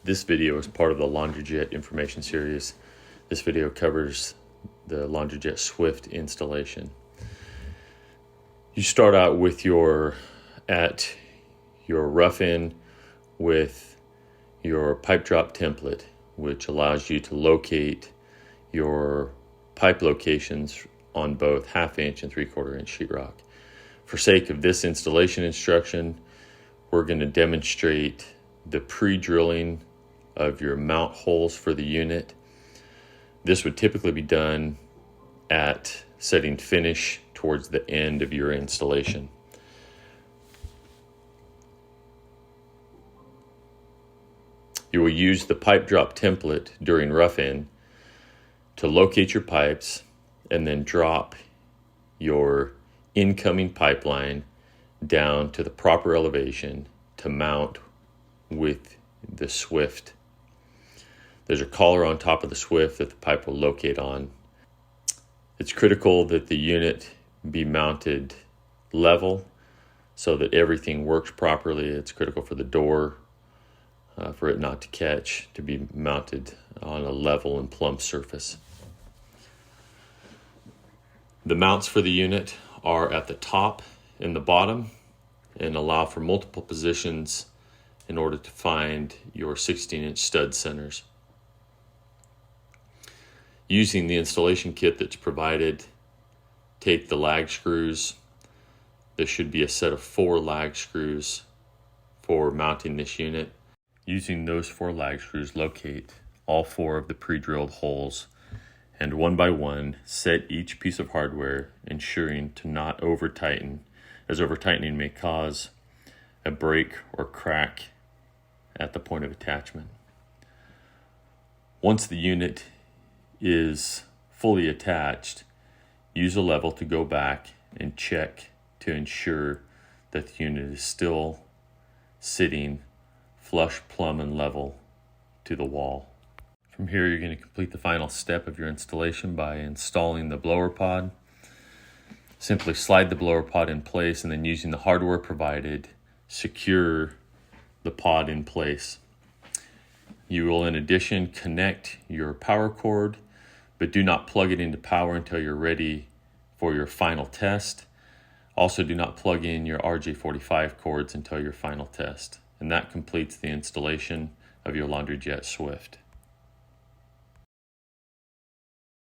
This video is part of the LaundryJet information series. This video covers the LaundryJet Swift installation. You start out with your rough-in with your pipe drop template, which allows you to locate your pipe locations on both 1/2 inch and 3/4 inch sheetrock. For sake of this installation instruction, we're going to demonstrate the pre-drilling of your mount holes for the unit. This would typically be done at setting finish towards the end of your installation. You will use the pipe drop template during rough-in to locate your pipes and then drop your incoming pipeline down to the proper elevation to mount with the Swift. There's a collar on top of the Swift that the pipe will locate on. It's critical that the unit be mounted level so that everything works properly. It's critical for the door, for it not to catch, to be mounted on a level and plumb surface. The mounts for the unit are at the top and the bottom and allow for multiple positions in order to find your 16-inch stud centers. Using the installation kit that's provided, take the lag screws. There should be a set of 4 lag screws for mounting this unit. Using those 4 lag screws, locate all 4 of the pre-drilled holes and one by one set each piece of hardware, ensuring to not over-tighten, as over-tightening may cause a break or crack at the point of attachment. Once the unit is fully attached, use a level to go back and check to ensure that the unit is still sitting flush, plumb, and level to the wall. From here, you're going to complete the final step of your installation by installing the blower pod. Simply slide the blower pod in place and then, using the hardware provided, secure the pod in place. You will in addition connect your power cord, but do not plug it into power until you're ready for your final test. Also, do not plug in your RJ45 cords until your final test. And that completes the installation of your LaundryJet Swift.